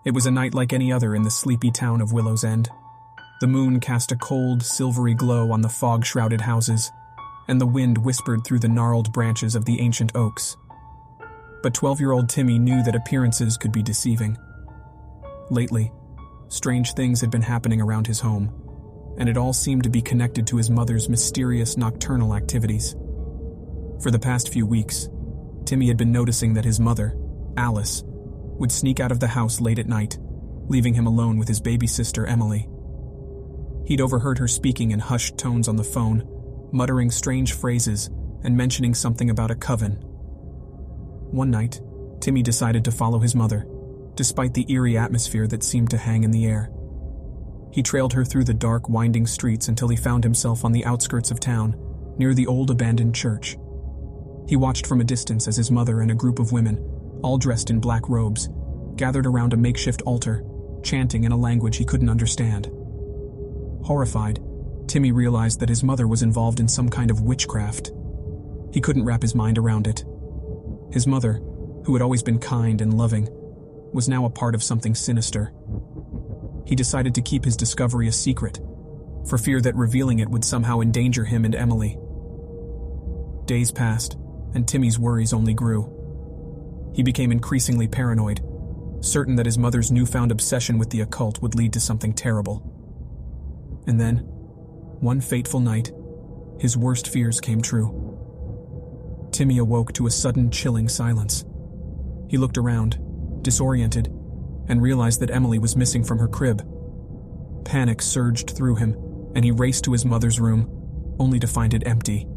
It was a night like any other in the sleepy town of Willow's End. The moon cast a cold, silvery glow on the fog-shrouded houses, and the wind whispered through the gnarled branches of the ancient oaks. But 12-year-old Timmy knew that appearances could be deceiving. Lately, strange things had been happening around his home, and it all seemed to be connected to his mother's mysterious nocturnal activities. For the past few weeks, Timmy had been noticing that his mother, Alice, would sneak out of the house late at night, leaving him alone with his baby sister Emily. He'd overheard her speaking in hushed tones on the phone, muttering strange phrases and mentioning something about a coven. One night, Timmy decided to follow his mother, despite the eerie atmosphere that seemed to hang in the air. He trailed her through the dark, winding streets until he found himself on the outskirts of town, near the old abandoned church. He watched from a distance as his mother and a group of women, all dressed in black robes, gathered around a makeshift altar, chanting in a language he couldn't understand. Horrified, Timmy realized that his mother was involved in some kind of witchcraft. He couldn't wrap his mind around it. His mother, who had always been kind and loving, was now a part of something sinister. He decided to keep his discovery a secret, for fear that revealing it would somehow endanger him and Emily. Days passed, and Timmy's worries only grew. He became increasingly paranoid, certain that his mother's newfound obsession with the occult would lead to something terrible. And then, one fateful night, his worst fears came true. Timmy awoke to a sudden, chilling silence. He looked around, disoriented, and realized that Emily was missing from her crib. Panic surged through him, and he raced to his mother's room, only to find it empty.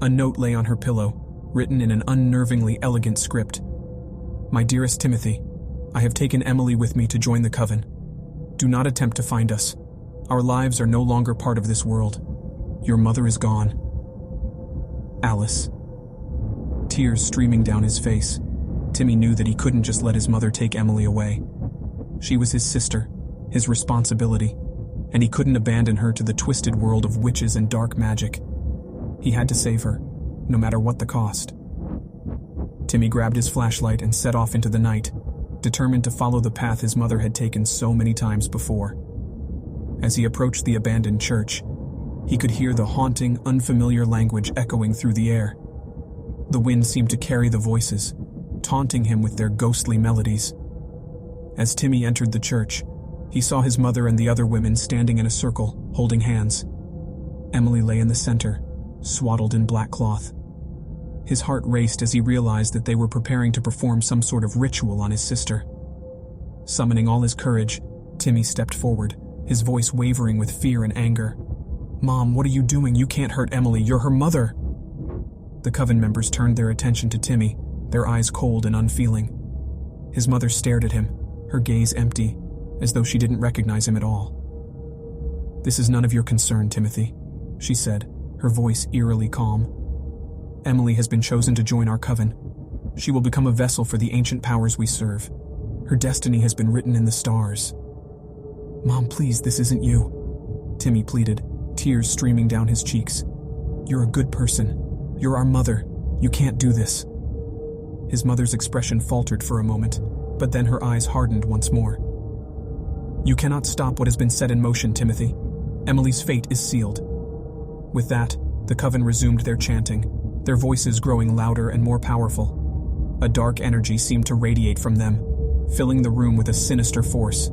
A note lay on her pillow, written in an unnervingly elegant script. "My dearest Timothy, I have taken Emily with me to join the coven. Do not attempt to find us. Our lives are no longer part of this world. Your mother is gone. Alice." Tears streaming down his face, Timmy knew that he couldn't just let his mother take Emily away. She was his sister, his responsibility, and he couldn't abandon her to the twisted world of witches and dark magic. He had to save her, no matter what the cost. Timmy grabbed his flashlight and set off into the night, determined to follow the path his mother had taken so many times before. As he approached the abandoned church, he could hear the haunting, unfamiliar language echoing through the air. The wind seemed to carry the voices, taunting him with their ghostly melodies. As Timmy entered the church, he saw his mother and the other women standing in a circle, holding hands. Emily lay in the center, swaddled in black cloth. His heart raced as he realized that they were preparing to perform some sort of ritual on his sister. Summoning all his courage, Timmy stepped forward, his voice wavering with fear and anger. "Mom, what are you doing? You can't hurt Emily. You're her mother." The coven members turned their attention to Timmy, their eyes cold and unfeeling. His mother stared at him, her gaze empty, as though she didn't recognize him at all. "This is none of your concern, Timothy," she said, her voice eerily calm. "Emily has been chosen to join our coven. She will become a vessel for the ancient powers we serve. Her destiny has been written in the stars." "Mom, please, this isn't you," Timmy pleaded, tears streaming down his cheeks. "You're a good person. You're our mother. You can't do this." His mother's expression faltered for a moment, but then her eyes hardened once more. "You cannot stop what has been set in motion, Timothy. Emily's fate is sealed." With that, the coven resumed their chanting, their voices growing louder and more powerful. A dark energy seemed to radiate from them, filling the room with a sinister force.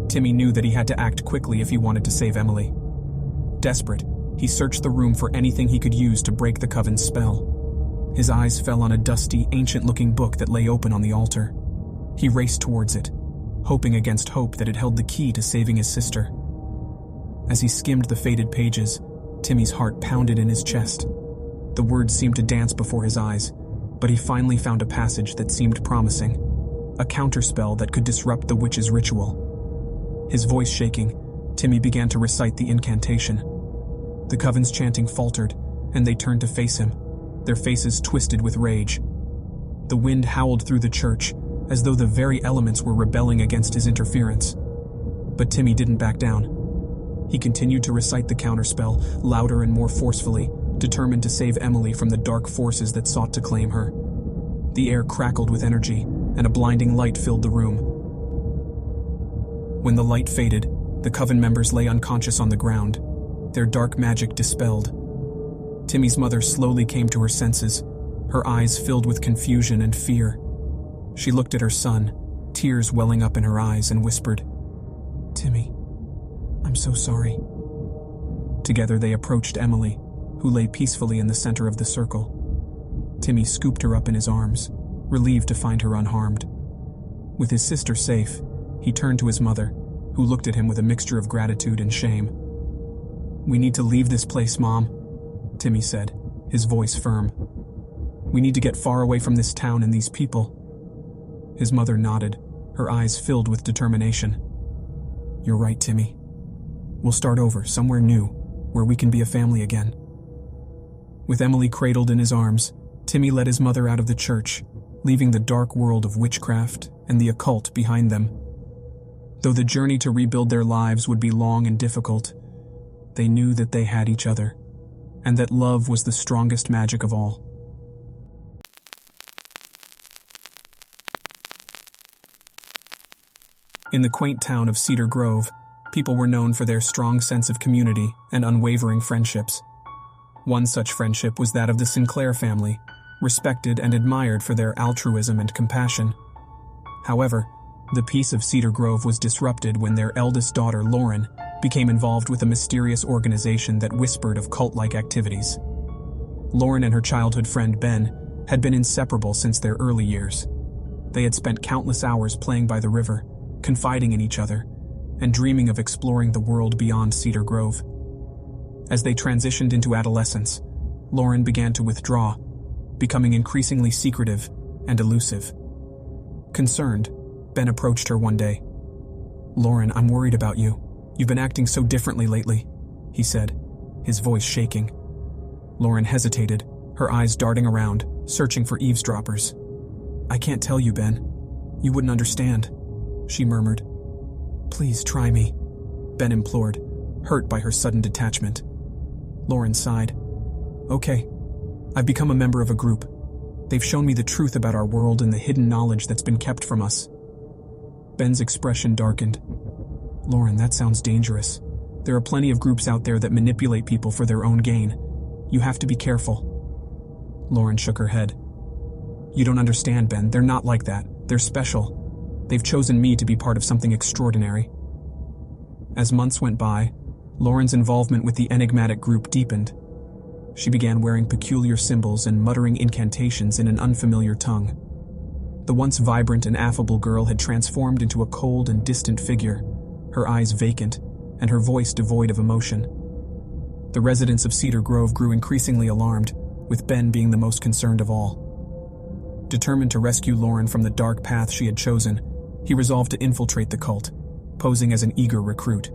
Timmy knew that he had to act quickly if he wanted to save Emily. Desperate, he searched the room for anything he could use to break the coven's spell. His eyes fell on a dusty, ancient-looking book that lay open on the altar. He raced towards it, hoping against hope that it held the key to saving his sister. As he skimmed the faded pages, Timmy's heart pounded in his chest. The words seemed to dance before his eyes, but he finally found a passage that seemed promising, a counterspell that could disrupt the witch's ritual. His voice shaking, Timmy began to recite the incantation. The coven's chanting faltered, and they turned to face him, their faces twisted with rage. The wind howled through the church, as though the very elements were rebelling against his interference. But Timmy didn't back down. He continued to recite the counterspell, louder and more forcefully, determined to save Emily from the dark forces that sought to claim her. The air crackled with energy, and a blinding light filled the room. When the light faded, the coven members lay unconscious on the ground, their dark magic dispelled. Timmy's mother slowly came to her senses, her eyes filled with confusion and fear. She looked at her son, tears welling up in her eyes, and whispered, "Timmy, I'm so sorry." Together they approached Emily, who lay peacefully in the center of the circle. Timmy scooped her up in his arms, relieved to find her unharmed. With his sister safe, he turned to his mother, who looked at him with a mixture of gratitude and shame. "We need to leave this place, Mom," Timmy said, his voice firm. "We need to get far away from this town and these people." His mother nodded, her eyes filled with determination. "You're right, Timmy. We'll start over, somewhere new, where we can be a family again." With Emily cradled in his arms, Timmy led his mother out of the church, leaving the dark world of witchcraft and the occult behind them. Though the journey to rebuild their lives would be long and difficult, they knew that they had each other, and that love was the strongest magic of all. In the quaint town of Cedar Grove, people were known for their strong sense of community and unwavering friendships. One such friendship was that of the Sinclair family, respected and admired for their altruism and compassion. However, the peace of Cedar Grove was disrupted when their eldest daughter, Lauren, became involved with a mysterious organization that whispered of cult-like activities. Lauren and her childhood friend, Ben, had been inseparable since their early years. They had spent countless hours playing by the river, confiding in each other, and dreaming of exploring the world beyond Cedar Grove. As they transitioned into adolescence, Lauren began to withdraw, becoming increasingly secretive and elusive. Concerned, Ben approached her one day. "Lauren, I'm worried about you. You've been acting so differently lately," he said, his voice shaking. Lauren hesitated, her eyes darting around, searching for eavesdroppers. "I can't tell you, Ben. You wouldn't understand," she murmured. "Please try me," Ben implored, hurt by her sudden detachment. Lauren sighed. "Okay. I've become a member of a group. They've shown me the truth about our world and the hidden knowledge that's been kept from us." Ben's expression darkened. "Lauren, that sounds dangerous. There are plenty of groups out there that manipulate people for their own gain. You have to be careful." Lauren shook her head. "You don't understand, Ben. They're not like that. They're special. They've chosen me to be part of something extraordinary." As months went by, Lauren's involvement with the enigmatic group deepened. She began wearing peculiar symbols and muttering incantations in an unfamiliar tongue. The once vibrant and affable girl had transformed into a cold and distant figure, her eyes vacant and her voice devoid of emotion. The residents of Cedar Grove grew increasingly alarmed, with Ben being the most concerned of all. Determined to rescue Lauren from the dark path she had chosen, he resolved to infiltrate the cult, posing as an eager recruit.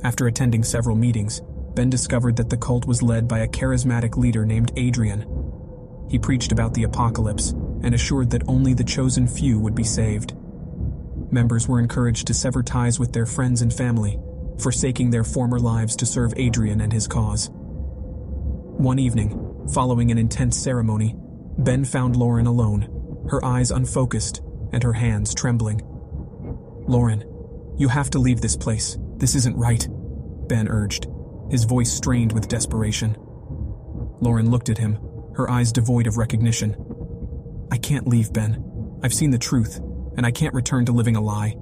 After attending several meetings, Ben discovered that the cult was led by a charismatic leader named Adrian. He preached about the apocalypse and assured that only the chosen few would be saved. Members were encouraged to sever ties with their friends and family, forsaking their former lives to serve Adrian and his cause. One evening, following an intense ceremony, Ben found Lauren alone, her eyes unfocused and her hands trembling. "Lauren, you have to leave this place. This isn't right," Ben urged, his voice strained with desperation. Lauren looked at him, her eyes devoid of recognition. "I can't leave, Ben. I've seen the truth, and I can't return to living a lie."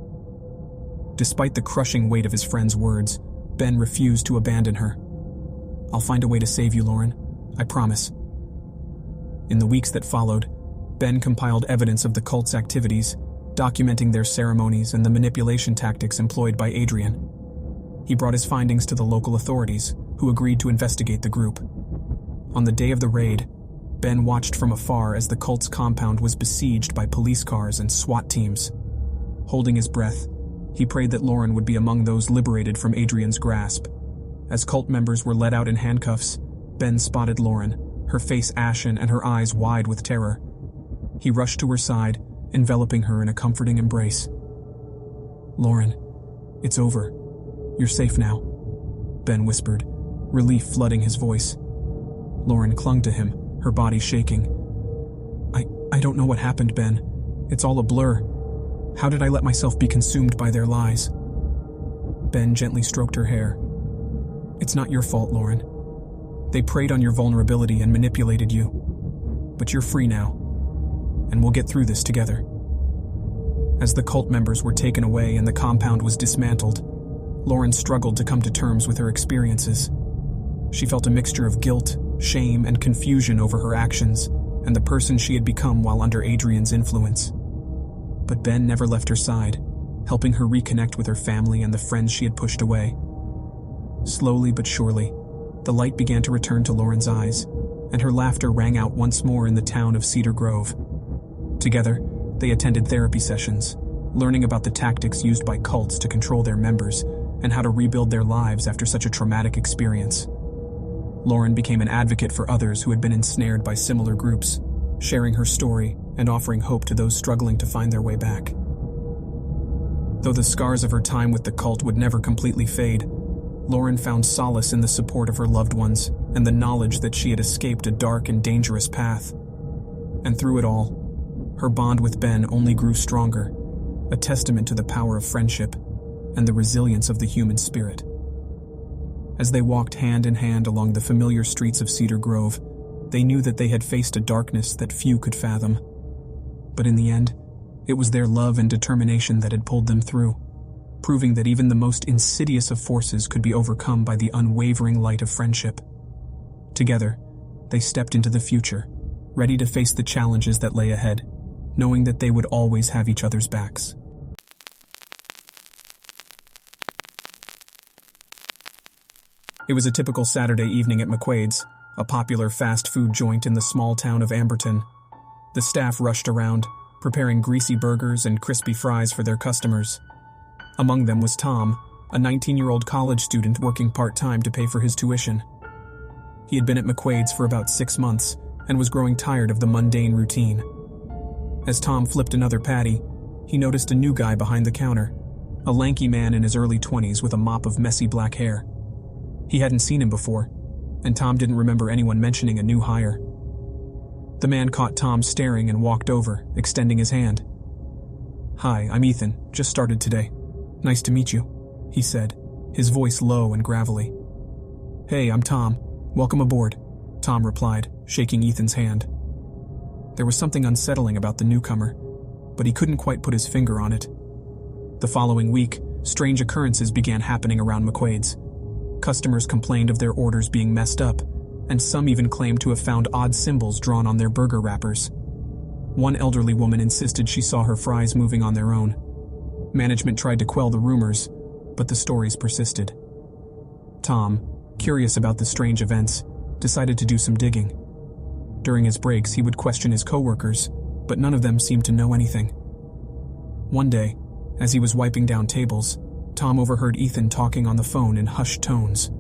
Despite the crushing weight of his friend's words, Ben refused to abandon her. "I'll find a way to save you, Lauren. I promise." In the weeks that followed, Ben compiled evidence of the cult's activities, documenting their ceremonies and the manipulation tactics employed by Adrian. He brought his findings to the local authorities, who agreed to investigate the group. On the day of the raid, Ben watched from afar as the cult's compound was besieged by police cars and SWAT teams. Holding his breath, he prayed that Lauren would be among those liberated from Adrian's grasp. As cult members were led out in handcuffs, Ben spotted Lauren, her face ashen and her eyes wide with terror. He rushed to her side, enveloping her in a comforting embrace. "Lauren, it's over. You're safe now," Ben whispered, relief flooding his voice. Lauren clung to him, her body shaking. I don't know what happened, Ben. It's all a blur. How did I let myself be consumed by their lies?" Ben gently stroked her hair. "It's not your fault, Lauren. They preyed on your vulnerability and manipulated you. But you're free now, and we'll get through this together." As the cult members were taken away and the compound was dismantled, Lauren struggled to come to terms with her experiences. She felt a mixture of guilt, shame, and confusion over her actions and the person she had become while under Adrian's influence. But Ben never left her side, helping her reconnect with her family and the friends she had pushed away. Slowly but surely, the light began to return to Lauren's eyes, and her laughter rang out once more in the town of Cedar Grove. Together, they attended therapy sessions, learning about the tactics used by cults to control their members and how to rebuild their lives after such a traumatic experience. Lauren became an advocate for others who had been ensnared by similar groups, sharing her story and offering hope to those struggling to find their way back. Though the scars of her time with the cult would never completely fade, Lauren found solace in the support of her loved ones and the knowledge that she had escaped a dark and dangerous path. And through it all, her bond with Ben only grew stronger, a testament to the power of friendship and the resilience of the human spirit. As they walked hand in hand along the familiar streets of Cedar Grove, they knew that they had faced a darkness that few could fathom. But in the end, it was their love and determination that had pulled them through, proving that even the most insidious of forces could be overcome by the unwavering light of friendship. Together, they stepped into the future, ready to face the challenges that lay ahead, knowing that they would always have each other's backs. It was a typical Saturday evening at McQuaid's, a popular fast food joint in the small town of Amberton. The staff rushed around, preparing greasy burgers and crispy fries for their customers. Among them was Tom, a 19-year-old college student working part-time to pay for his tuition. He had been at McQuaid's for about 6 months and was growing tired of the mundane routine. As Tom flipped another patty, he noticed a new guy behind the counter, a lanky man in his early 20s with a mop of messy black hair. He hadn't seen him before, and Tom didn't remember anyone mentioning a new hire. The man caught Tom staring and walked over, extending his hand. "Hi, I'm Ethan, just started today. Nice to meet you," he said, his voice low and gravelly. "Hey, I'm Tom. Welcome aboard," Tom replied, shaking Ethan's hand. There was something unsettling about the newcomer, but he couldn't quite put his finger on it. The following week, strange occurrences began happening around McQuaid's. Customers complained of their orders being messed up, and some even claimed to have found odd symbols drawn on their burger wrappers. One elderly woman insisted she saw her fries moving on their own. Management tried to quell the rumors, but the stories persisted. Tom, curious about the strange events, decided to do some digging. During his breaks, he would question his coworkers, but none of them seemed to know anything. One day, as he was wiping down tables, Tom overheard Ethan talking on the phone in hushed tones.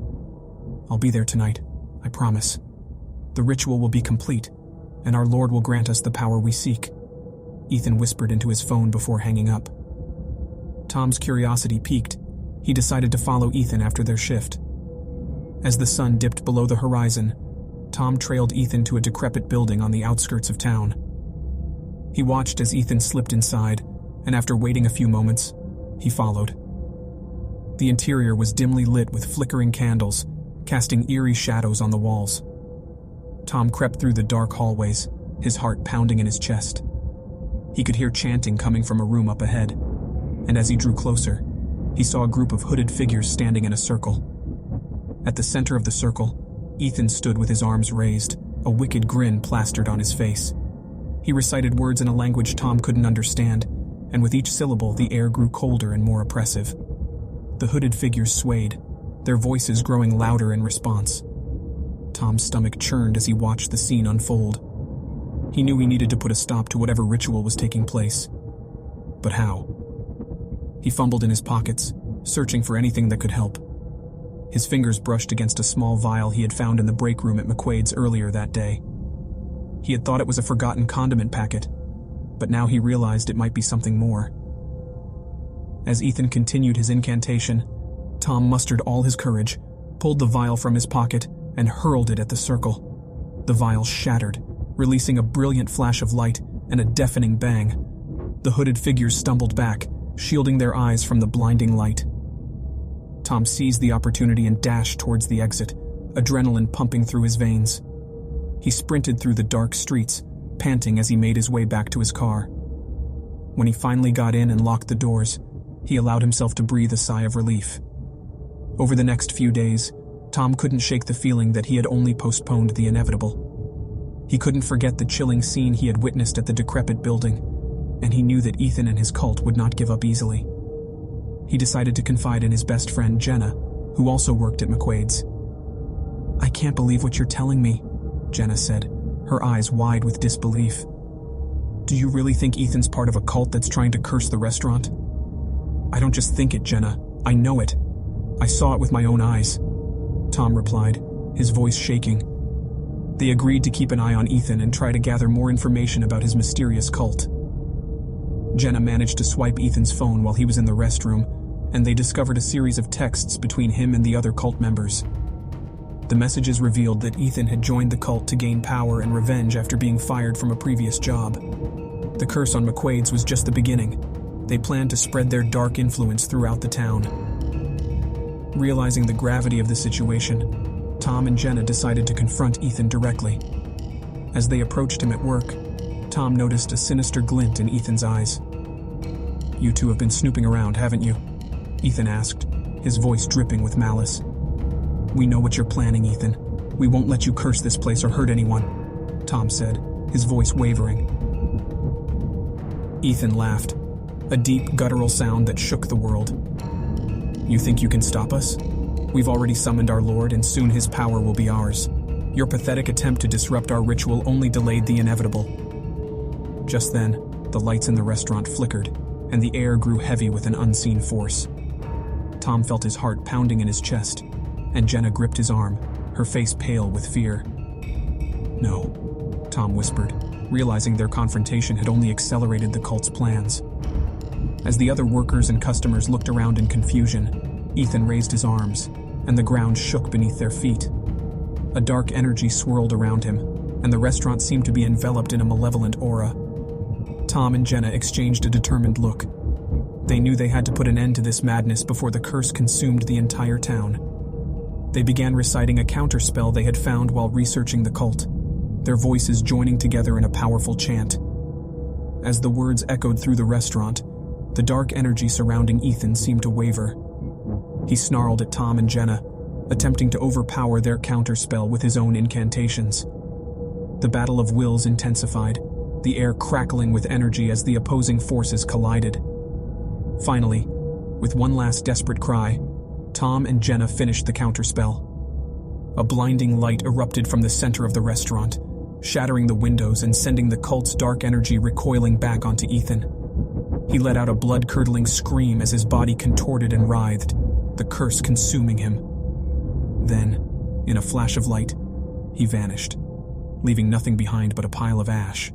"I'll be there tonight, I promise. The ritual will be complete, and our Lord will grant us the power we seek," Ethan whispered into his phone before hanging up. Tom's curiosity piqued. He decided to follow Ethan after their shift. As the sun dipped below the horizon, Tom trailed Ethan to a decrepit building on the outskirts of town. He watched as Ethan slipped inside, and after waiting a few moments, he followed. The interior was dimly lit with flickering candles, casting eerie shadows on the walls. Tom crept through the dark hallways, his heart pounding in his chest. He could hear chanting coming from a room up ahead, and as he drew closer, he saw a group of hooded figures standing in a circle. At the center of the circle, Ethan stood with his arms raised, a wicked grin plastered on his face. He recited words in a language Tom couldn't understand, and with each syllable the air grew colder and more oppressive. The hooded figures swayed, their voices growing louder in response. Tom's stomach churned as he watched the scene unfold. He knew he needed to put a stop to whatever ritual was taking place. But how? He fumbled in his pockets, searching for anything that could help. His fingers brushed against a small vial he had found in the break room at McQuaid's earlier that day. He had thought it was a forgotten condiment packet, but now he realized it might be something more. As Ethan continued his incantation, Tom mustered all his courage, pulled the vial from his pocket, and hurled it at the circle. The vial shattered, releasing a brilliant flash of light and a deafening bang. The hooded figures stumbled back, shielding their eyes from the blinding light. Tom seized the opportunity and dashed towards the exit, adrenaline pumping through his veins. He sprinted through the dark streets, panting as he made his way back to his car. When he finally got in and locked the doors, he allowed himself to breathe a sigh of relief. Over the next few days, Tom couldn't shake the feeling that he had only postponed the inevitable. He couldn't forget the chilling scene he had witnessed at the decrepit building, and he knew that Ethan and his cult would not give up easily. He decided to confide in his best friend Jenna, who also worked at McQuaid's. "I can't believe what you're telling me," Jenna said, her eyes wide with disbelief. "Do you really think Ethan's part of a cult that's trying to curse the restaurant?" "I don't just think it, Jenna. I know it. I saw it with my own eyes," Tom replied, his voice shaking. They agreed to keep an eye on Ethan and try to gather more information about his mysterious cult. Jenna managed to swipe Ethan's phone while he was in the restroom, and they discovered a series of texts between him and the other cult members. The messages revealed that Ethan had joined the cult to gain power and revenge after being fired from a previous job. The curse on McQuaid's was just the beginning. They planned to spread their dark influence throughout the town. Realizing the gravity of the situation, Tom and Jenna decided to confront Ethan directly. As they approached him at work, Tom noticed a sinister glint in Ethan's eyes. "You two have been snooping around, haven't you?" Ethan asked, his voice dripping with malice. "We know what you're planning, Ethan. We won't let you curse this place or hurt anyone," Tom said, his voice wavering. Ethan laughed, a deep, guttural sound that shook the world. "You think you can stop us? We've already summoned our Lord, and soon his power will be ours. Your pathetic attempt to disrupt our ritual only delayed the inevitable." Just then, the lights in the restaurant flickered, and the air grew heavy with an unseen force. Tom felt his heart pounding in his chest, and Jenna gripped his arm, her face pale with fear. "No," Tom whispered, realizing their confrontation had only accelerated the cult's plans. As the other workers and customers looked around in confusion, Ethan raised his arms, and the ground shook beneath their feet. A dark energy swirled around him, and the restaurant seemed to be enveloped in a malevolent aura. Tom and Jenna exchanged a determined look. They knew they had to put an end to this madness before the curse consumed the entire town. They began reciting a counterspell they had found while researching the cult, their voices joining together in a powerful chant. As the words echoed through the restaurant, the dark energy surrounding Ethan seemed to waver. He snarled at Tom and Jenna, attempting to overpower their counterspell with his own incantations. The battle of wills intensified, the air crackling with energy as the opposing forces collided. Finally, with one last desperate cry, Tom and Jenna finished the counterspell. A blinding light erupted from the center of the restaurant, shattering the windows and sending the cult's dark energy recoiling back onto Ethan. He let out a blood-curdling scream as his body contorted and writhed, the curse consuming him. Then, in a flash of light, he vanished, leaving nothing behind but a pile of ash.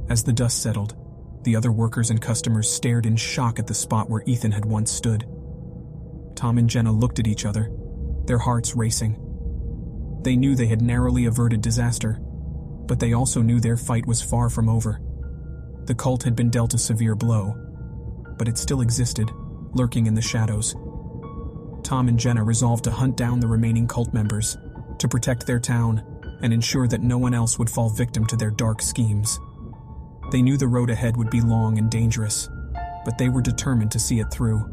As the dust settled, the other workers and customers stared in shock at the spot where Ethan had once stood. Tom and Jenna looked at each other, their hearts racing. They knew they had narrowly averted disaster, but they also knew their fight was far from over. The cult had been dealt a severe blow, but it still existed, lurking in the shadows. Tom and Jenna resolved to hunt down the remaining cult members, to protect their town, and ensure that no one else would fall victim to their dark schemes. They knew the road ahead would be long and dangerous, but they were determined to see it through.